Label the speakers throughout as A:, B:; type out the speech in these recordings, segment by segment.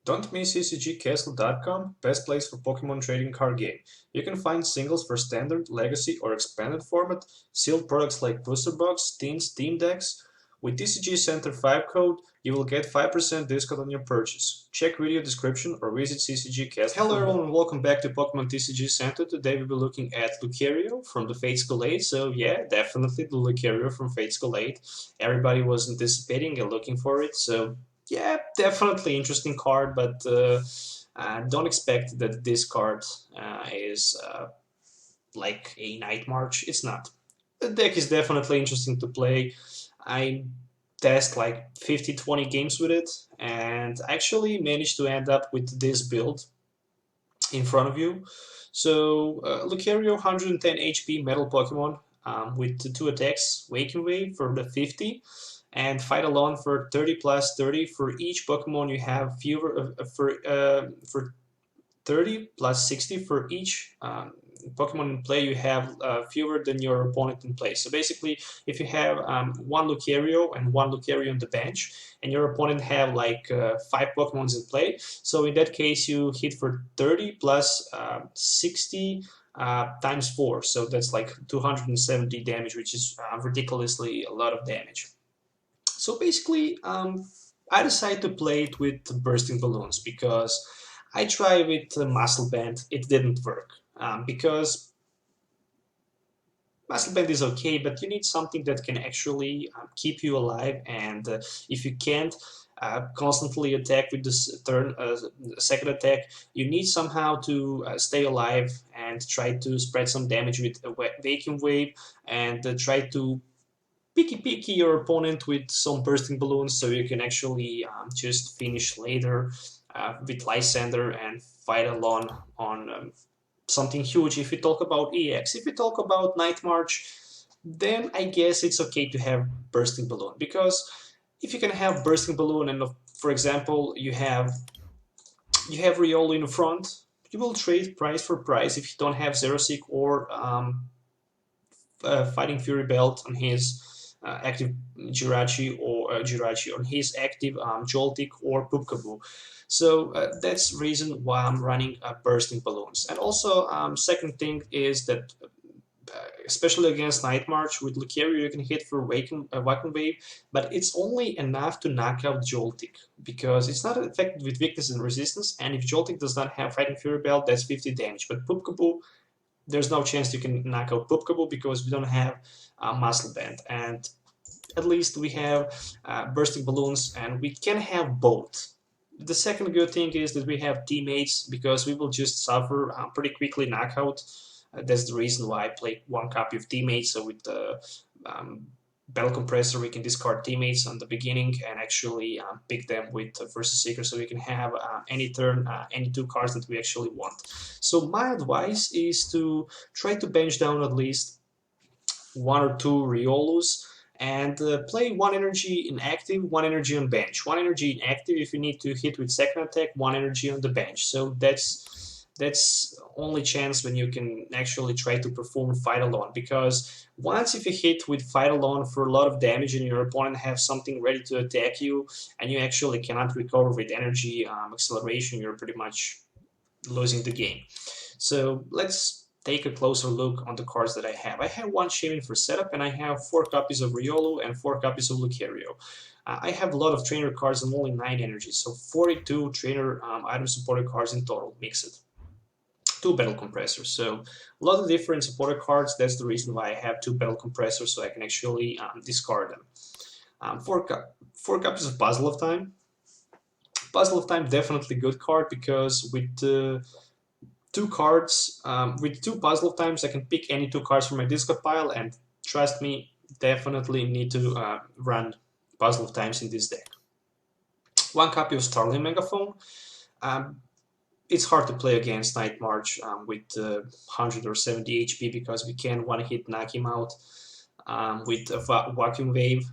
A: Don't miss TCGcastle.com, best place for Pokemon trading card game. You can find singles for standard, legacy, or expanded format, sealed products like booster box, teams, team decks. With TCG Center 5 code, you will get 5% discount on your purchase. Check video description or visit CCG Castle. Hello everyone and welcome back to Pokemon TCG Center. Today we'll be looking at Lucario from the Fate School 8. So yeah, definitely the Lucario from Fate School 8. Everybody was anticipating and looking for it, so yeah, definitely interesting card, but don't expect that this card is like a Night March. It's not. The deck is definitely interesting to play. I test like 50-20 games with it, and actually managed to end up with this build in front of you. So Lucario 110 HP Metal Pokemon with the 2 attacks, Waking Wave for the 50, and Fight Alone for 30 plus 30. For each Pokemon you have fewer for 30 plus 60 for each Pokemon in play, you have fewer than your opponent in play. So basically, if you have one Lucario and one Lucario on the bench, and your opponent have like 5 Pokemons in play, so in that case you hit for 30 plus 60 times 4, so that's like 270 damage, which is ridiculously a lot of damage. So basically, I decided to play it with Bursting Balloons because I tried with Muscle Band, it didn't work. Because Muscle Band is okay, but you need something that can actually keep you alive, and if you can't constantly attack with this second attack, you need somehow to stay alive and try to spread some damage with a Vacuum Wave, and try to picky your opponent with some Bursting Balloons so you can actually just finish later with Lysandre and fight alone on something huge. If we talk about EX, if we talk about Night March, then I guess it's okay to have Bursting Balloon, because if you can have Bursting Balloon and for example you have Riolu in the front, you will trade price for price if you don't have Xerosic or Fighting Fury Belt on his active Jirachi, or Jirachi on his active Joltik or Pumpkaboo. So that's the reason why I'm running Bursting Balloons. And also, second thing is that especially against Night March, with Lucario you can hit for Waking Wave, but it's only enough to knock out Joltik, because it's not affected with weakness and resistance, and if Joltik does not have Fighting Fury Belt, that's 50 damage. But Pumpkaboo, there's no chance you can knock out Pumpkaboo because we don't have Muscle Band, and at least we have Bursting Balloons, and we can have both. The second good thing is that we have teammates, because we will just suffer pretty quickly knockout. That's the reason why I play 1 copy of teammates. So with the Battle Compressor, we can discard teammates on the beginning and actually pick them with versus Seeker, so we can have any turn, any 2 cards that we actually want. So my advice is to try to bench down at least 1 or 2 Riolus, and play 1 energy in active, 1 energy on bench. 1 energy in active if you need to hit with second attack, 1 energy on the bench. So that's only chance when you can actually try to perform Fight Alone, because once if you hit with Fight Alone for a lot of damage and your opponent has something ready to attack you and you actually cannot recover with energy acceleration, you're pretty much losing the game. So let's take a closer look on the cards that I have. I have 1 Shaymin for setup, and I have 4 copies of Riolu and 4 copies of Lucario. I have a lot of trainer cards and only 9 energies, so 42 trainer item supported cards in total, mixed. 2 battle compressors, so a lot of different supported cards. That's the reason why I have 2 battle compressors, so I can actually discard them. 4 copies of Puzzle of Time. Puzzle of Time, definitely good card, because with 2 cards, with 2 Puzzle of Times, I can pick any 2 cards from my discard pile, and trust me, definitely need to run Puzzle of Times in this deck. 1 copy of Startling Megaphone. It's hard to play against Night March with 100 or 70 HP, because we can one-hit knock him out with a Vacuum Wave.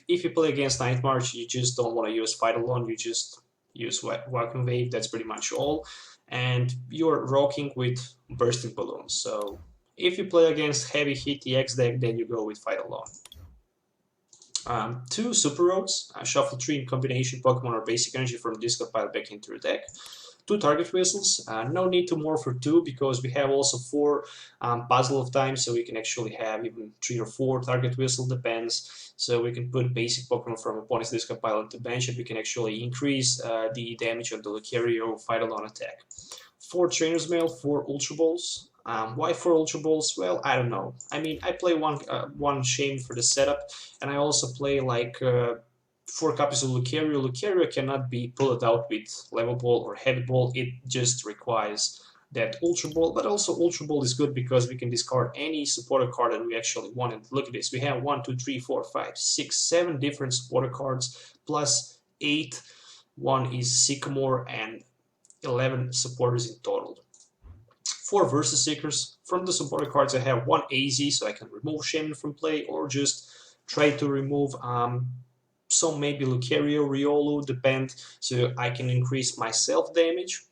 A: If you play against Night March, you just don't want to use Fight Alone, you just use Vacuum Wave, that's pretty much all. And you're rocking with Bursting Balloons. So if you play against heavy hit EX deck, then you go with Fight Alone. Two Super Rods, shuffle 3 in combination Pokemon or basic energy from the discard pile back into your deck. 2 target whistles, no need to morph for 2 because we have also 4 Puzzle of Time, so we can actually have even 3 or 4 target whistle, depends. So we can put basic Pokemon from opponent's discard pile into bench and we can actually increase the damage of the Lucario Vital on attack. 4 Trainers Mail, 4 Ultra Balls. Why 4 Ultra Balls? Well, I don't know. I mean, I play one Shaymin for the setup, and I also play like 4 copies of Lucario. Lucario cannot be pulled out with Level Ball or Heavy Ball. It just requires that Ultra Ball, but also Ultra Ball is good because we can discard any supporter card that we actually wanted. Look at this. We have 1, 2, 3, 4, 5, 6, 7 different supporter cards, plus 8. One is Sycamore and 11 supporters in total. 4 Versus Seekers. From the supporter cards I have 1 AZ, so I can remove Shaymin from play or just try to remove some maybe Lucario, Riolu, depend, so I can increase my self damage.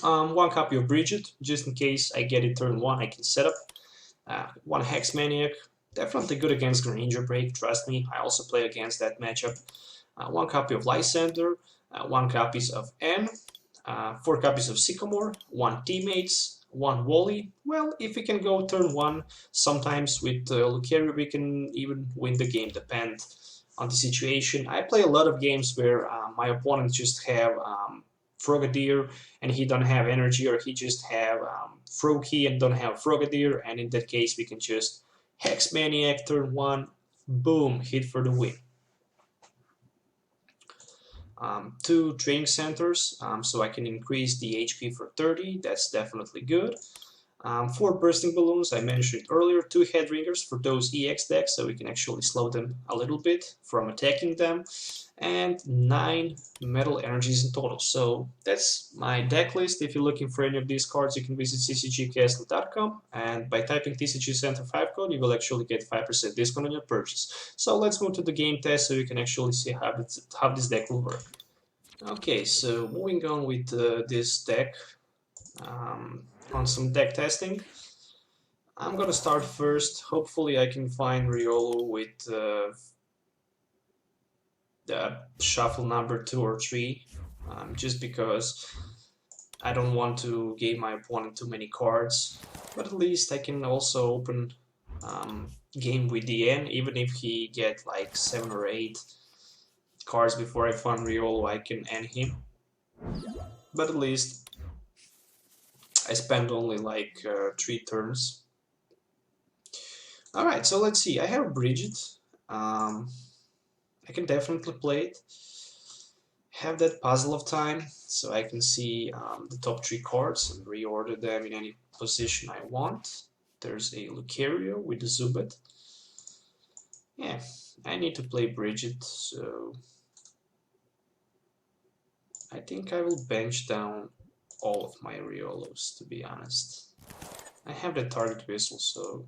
A: 1 copy of Brigette, just in case I get it turn 1, I can set up. 1 Hex Maniac, definitely good against Granger Break, trust me, I also play against that matchup. 1 copy of Lysandre, 1 copies of N, 4 copies of Sycamore, 1 Teammates, 1 Wally. Well, if we can go turn 1, sometimes with Lucario we can even win the game, depend on the situation. I play a lot of games where my opponent just have Frogadier and he don't have energy, or he just have Froakie and don't have Frogadier, and in that case we can just Hex Maniac turn 1, boom, hit for the win. 2 training centers, so I can increase the HP for 30, that's definitely good. 4 bursting balloons, I mentioned earlier, 2 head ringers for those EX decks, so we can actually slow them a little bit from attacking them, and 9 metal energies in total. So that's my deck list. If you're looking for any of these cards, you can visit tcgcastle.com, and by typing TCG Center 5 code, you will actually get 5% discount on your purchase. So let's move to the game test so you can actually see how this deck will work. Okay, so moving on with this deck. On some deck testing. I'm gonna start first. Hopefully I can find Riolu with the shuffle number 2 or 3, just because I don't want to give my opponent too many cards, but at least I can also open game with the N, even if he get like 7 or 8 cards before I find Riolu, I can end him, but at least I spent only like 3 turns. Alright, so let's see. I have Brigette. I can definitely play it. Have that Puzzle of Time, so I can see the top 3 cards and reorder them in any position I want. There's a Lucario with the Zubat. Yeah, I need to play Brigette, so I think I will bench down all of my Riolos, to be honest. I have the target whistle, so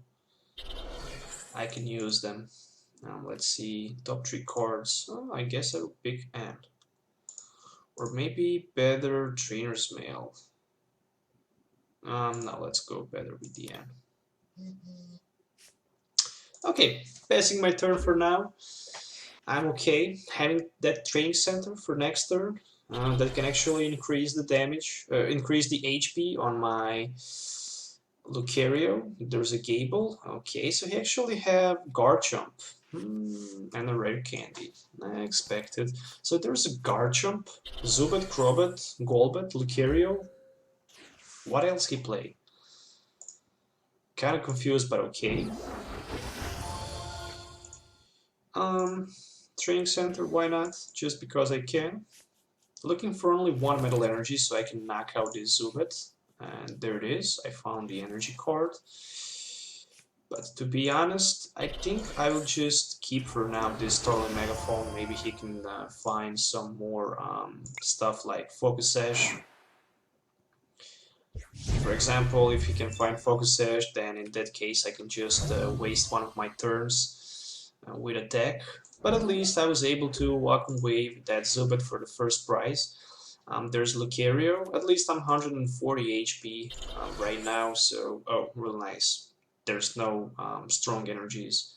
A: I can use them. Now let's see, top 3 cards. Oh, I guess I will pick N. Or maybe better Trainers Mail. No, let's go better with the N. Okay, passing my turn for now. I'm okay having that Training Center for next turn. That can actually increase the damage, increase the HP on my Lucario. There's a Gable. Okay, so he actually have Garchomp and a rare candy. I expected. So there's a Garchomp, Zubat, Crobat, Golbat, Lucario. What else he play? Kind of confused, but okay. Training Center, why not? Just because I can. Looking for only 1 metal energy so I can knock out this Zubat. And there it is, I found the energy card. But to be honest, I think I will just keep for now this Startling Megaphone. Maybe he can find some more stuff like Focus Sash. For example, if he can find Focus Sash, then in that case I can just waste one of my turns with attack. But at least I was able to walk away with that Zubat for the first prize. There's Lucario. At least I'm 140 HP right now, so oh, real nice. There's no strong energies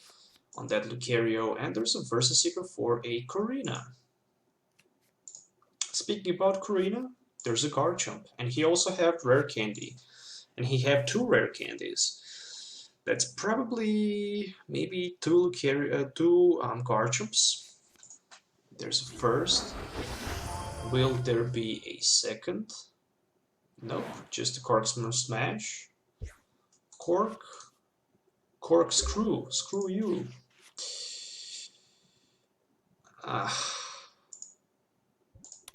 A: on that Lucario, and there's a Versus Seeker for a Corina. Speaking about Corina, there's a Garchomp, and he also have Rare Candy, and he have 2 Rare Candies. That's probably maybe 2 Garchomps. There's a first. Will there be a second? Nope, just a Corkscrew Smash. Corkscrew, screw you.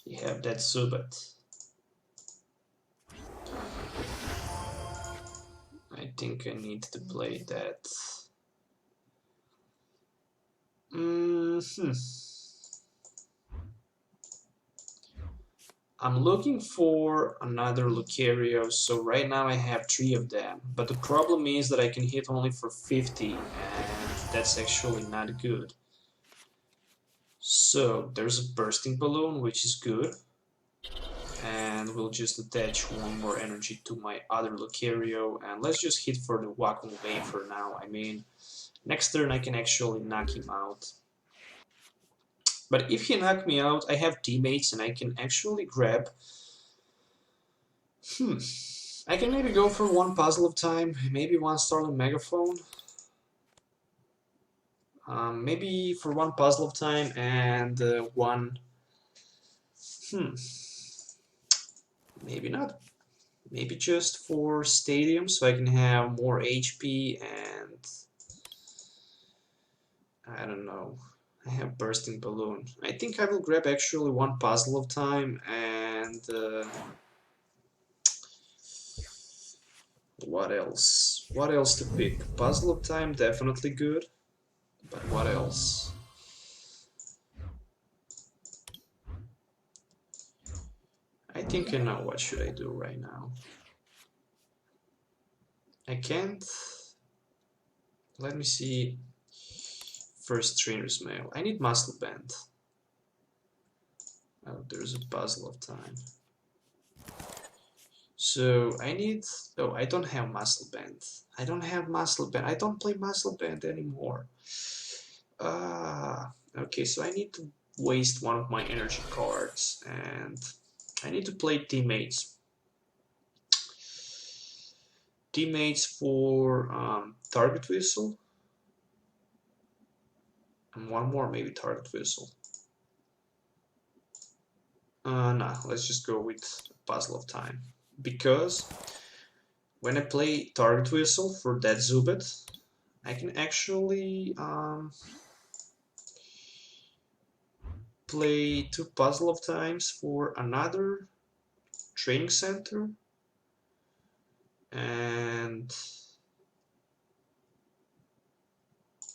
A: You have that Zubat. I think I need to play that. I'm looking for another Lucario, so right now I have 3 of them. But the problem is that I can hit only for 50, and that's actually not good. So there's a Bursting Balloon, which is good. And we'll just attach 1 more energy to my other Lucario, and let's just hit for the Wacom Wave for now. I mean, next turn I can actually knock him out. But if he knocks me out, I have teammates and I can actually grab... I can maybe go for 1 Puzzle of Time, maybe 1 Startling Megaphone. Maybe for 1 Puzzle of Time and 1... maybe not. Maybe just for Stadium, so I can have more HP and... I don't know. I have Bursting Balloon. I think I will grab actually 1 Puzzle of Time and... what else? What else to pick? Puzzle of Time, definitely good. But what else? I think I know what should I do right now. I can't... Let me see... First Trainers Mail. I need Muscle Band. Oh, there's a Puzzle of Time. So I need... Oh, I don't have Muscle Band. I don't have Muscle Band. I don't play Muscle Band anymore. Okay, so I need to waste 1 of my energy cards, and I need to play Teammates. Teammates for Target Whistle. And 1 more, maybe Target Whistle. Nah, let's just go with Puzzle of Time. Because when I play Target Whistle for that Zubat, I can actually play 2 Puzzle of Times for another Training Center and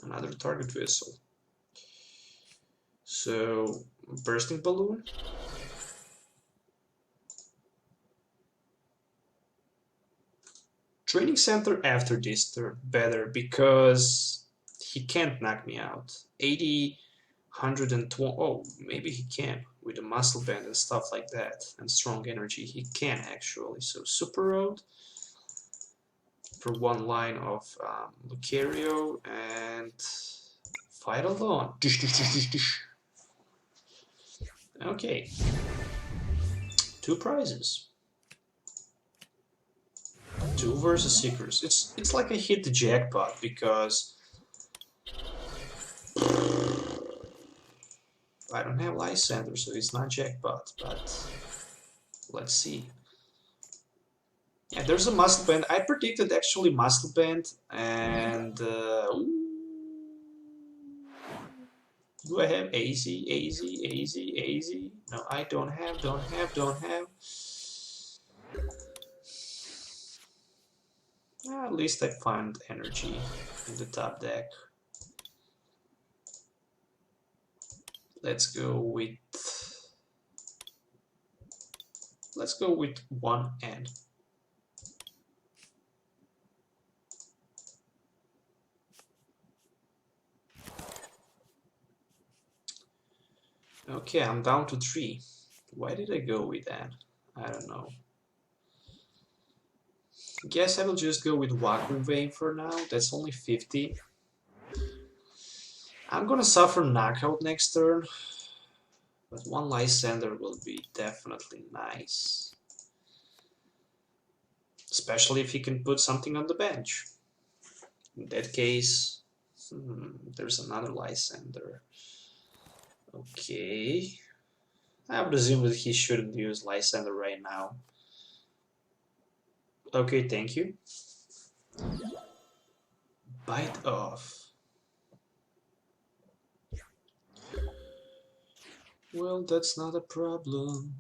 A: another Target Whistle. So Bursting Balloon. Training Center after this turn, better, because he can't knock me out. 80, 120, oh, maybe he can, with a Muscle Band and stuff like that, and Strong Energy, he can actually. So Super Rod for 1 line of Lucario, and fight alone. Okay, 2 prizes. 2 versus Seekers. It's like I hit the jackpot, because I don't have Lysandre, so it's not jackpot, but let's see. Yeah, there's a Muscle Band. I predicted actually Muscle Band, and do I have AZ? No, I don't have. At least I found energy in the top deck. Let's go with 1 N. Okay, I'm down to 3. Why did I go with that? I don't know. Guess I will just go with Wacom Wave for now. That's only 50. I'm gonna suffer knockout next turn, but one Lysandre will be definitely nice. Especially if he can put something on the bench. In that case, there's another Lysandre. Okay. I would assume that he shouldn't use Lysandre right now. Okay, thank you. Bite off. Well, that's not a problem.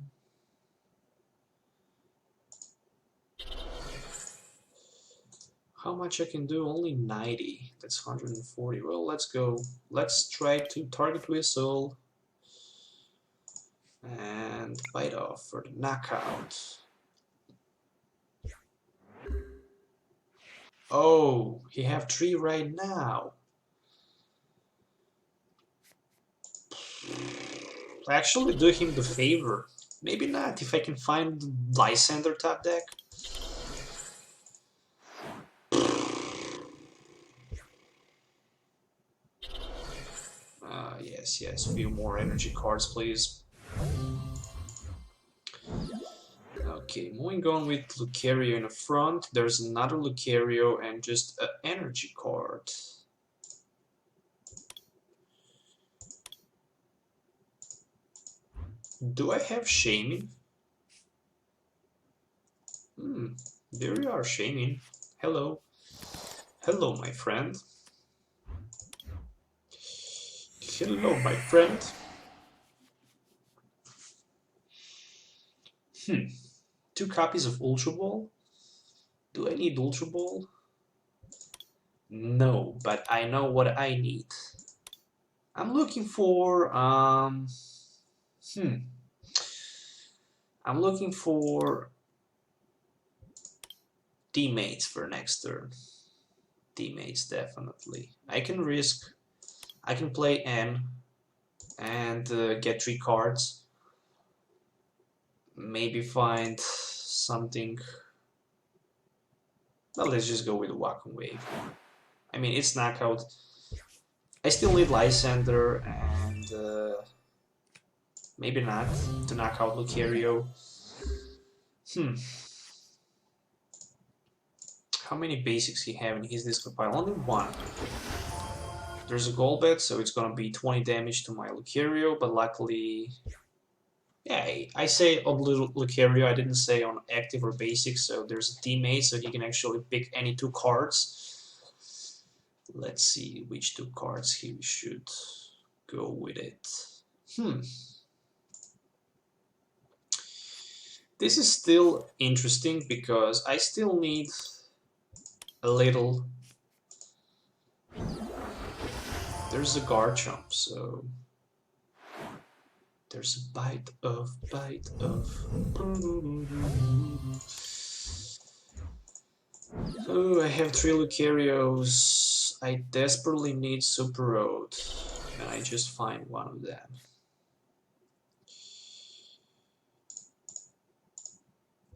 A: How much I can do? Only 90. That's 140. Well, let's go. Let's try to target whistle and bite off for the knockout. Oh, he have 3 right now. Actually do him the favor. Maybe not, if I can find Lysandre top deck. Yes, few more energy cards, please. Okay, moving on with Lucario in the front. There's another Lucario and just an energy card. Do I have Shaymin? There you are, Shaymin. Hello. Hello, my friend. Hello, my friend. 2 copies of Ultra Ball? Do I need Ultra Ball? No, but I know what I need. I'm looking for, I'm looking for teammates for next turn. Teammates, definitely. I can play N and get 3 cards. Maybe find something. Well, let's just go with Wacom Wave. I mean, it's knockout. I still need Lysandre and maybe not to knock out Lucario. How many basics he have in his discard pile? Only 1. There's a Golbat, so it's gonna be 20 damage to my Lucario, but luckily... Yeah, I say on little Lucario, I didn't say on active or basic, so there's a teammate, so he can actually pick any 2 cards. Let's see which 2 cards he should go with it. This is still interesting because I still need a little... There's a Garchomp, so... There's a bite of. Oh, I have 3 Lucarios. I desperately need Super Rod, and I just find one of them.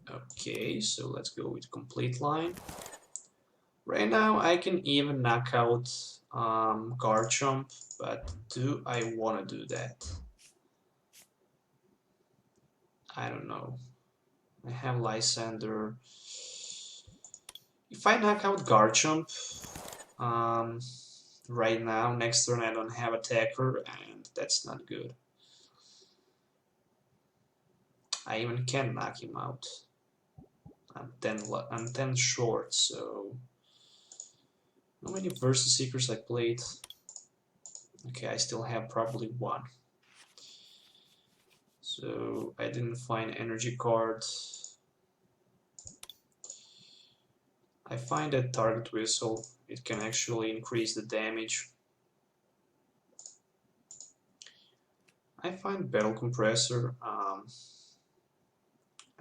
A: Okay, so let's go with complete line. Right now I can even knock out Garchomp, but do I want to do that? I don't know. I have Lysandre. If I knock out Garchomp right now, next turn I don't have Attacker, and that's not good. I even can knock him out. I'm 10 short, so... How many Versus Seekers I played? Okay, I still have probably 1. So I didn't find energy cards. I find that target whistle, it can actually increase the damage. I find battle compressor.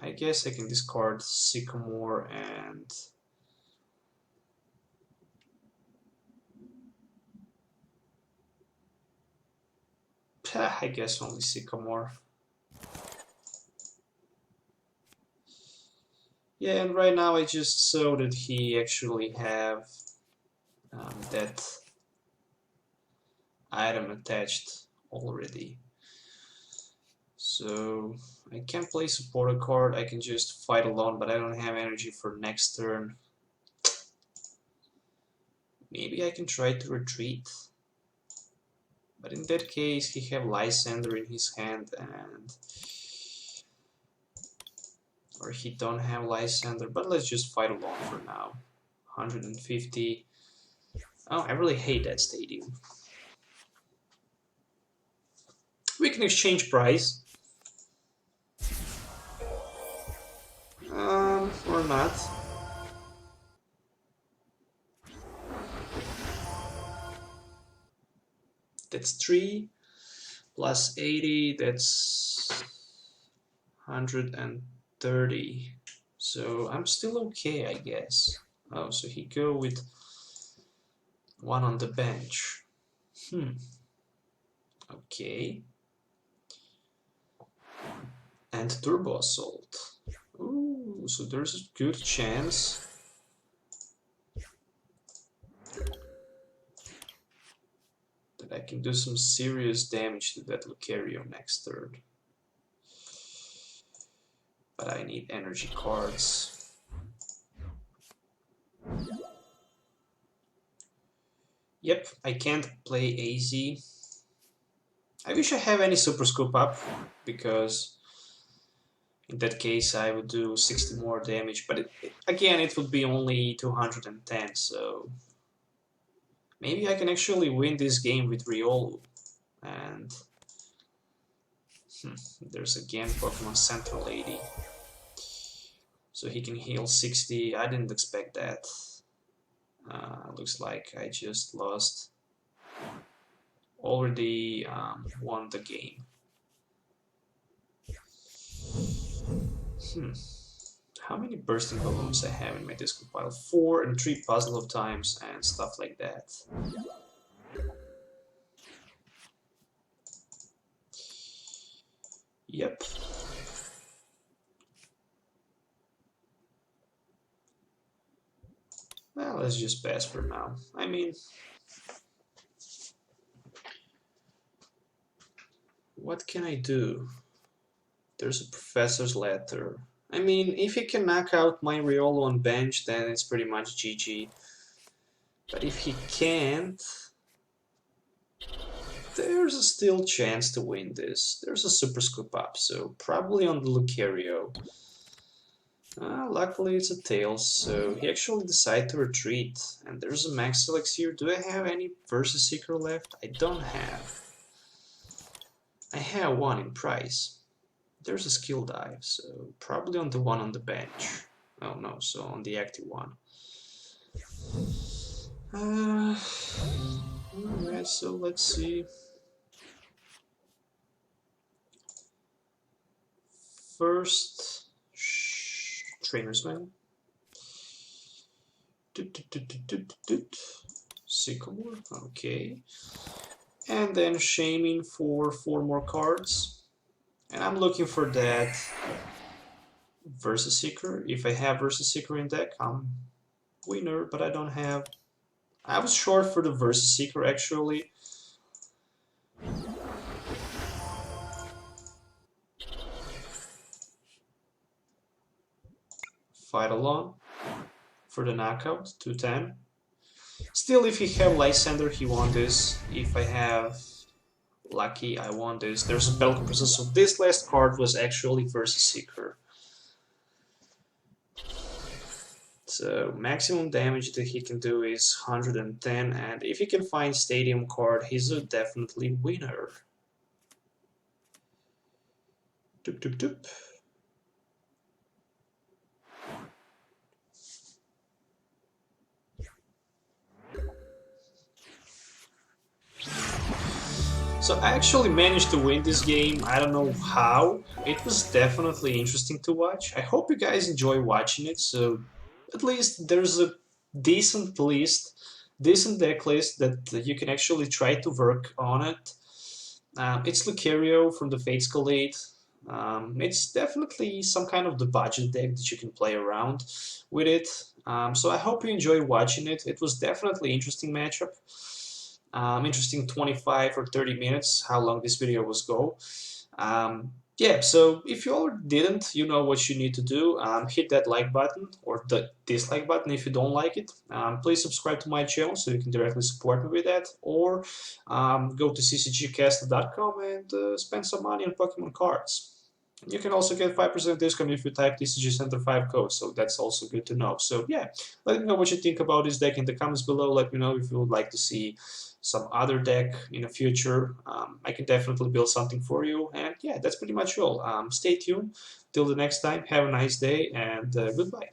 A: I guess I can discard Sycamore and I guess only Sycamore. Yeah, and right now I just saw that he actually have that item attached already. So I can't play support a card, I can just fight alone, but I don't have energy for next turn. Maybe I can try to retreat. But in that case, he have Lysandre in his hand, and or he don't have Lysandre. But let's just fight alone for now. 150. Oh, I really hate that stadium. We can exchange price. Or not. That's 3 plus 80. That's 130. So I'm still okay, I guess. Oh, so he go with one on the bench. Okay. And Turbo Assault. Ooh, so there's a good chance that I can do some serious damage to that Lucario next turn. But I need energy cards. Yep, I can't play AZ. I wish I have any Super Scoop up, because in that case I would do 60 more damage, but again it would be only 210, so maybe I can actually win this game with Riolu. And there's again Pokemon Center Lady. So he can heal 60. I didn't expect that. Looks like I just lost. Already won the game. How many Bursting Balloons I have in my disco pile? 4 and 3 Puzzle of Times and stuff like that. Yep. Well, let's just pass for now. I mean, what can I do? There's a professor's letter. I mean, if he can knock out my Riolu on bench, then it's pretty much GG. But if he can't, there's a still chance to win this. There's a Super Scoop up, so probably on the Lucario. Luckily it's a Tails, so he actually decided to retreat. And there's a Max Elixir. Do I have any Versus Seeker left? I don't have. I have one in price. There's a Skill Dive, so probably on the one on the bench. Oh no, so on the active one. Alright, so let's see. First, Trainers Mail. Sycamore, okay. And then Shaymin for 4 more cards. And I'm looking for that Versus Seeker. If I have Versus Seeker in deck, I'm winner, but I don't have. I was short for the Versus Seeker actually. Fight alone for the knockout, 210. Still, if he have Lysandre, he won this. If I have Lucky, I won this. There's a Bell Compressor, so this last card was actually Versus Seeker. So maximum damage that he can do is 110, and if he can find Stadium card, he's a definitely winner. Doop doop doop. So I actually managed to win this game. I don't know how. It was definitely interesting to watch. I hope you guys enjoy watching it. So at least there's a decent list, decent deck list that you can actually try to work on it. It's Lucario from the Fate Escalade. It's definitely some kind of the budget deck that you can play around with it. So I hope you enjoy watching it. It was definitely an interesting matchup. interesting 25 or 30 minutes how long this video was go. Yeah, so if you already didn't, you know what you need to do. Hit that like button or the dislike button if you don't like it. Please subscribe to my channel so you can directly support me with that, or go to ccgcast.com and spend some money on Pokemon cards. You can also get 5% discount if you type TCG Center 5 code, so that's also good to know. So yeah, let me know what you think about this deck in the comments below. Let me know if you would like to see some other deck in the future. I can definitely build something for you. And yeah, that's pretty much all. Stay tuned till the next time. Have a nice day and goodbye.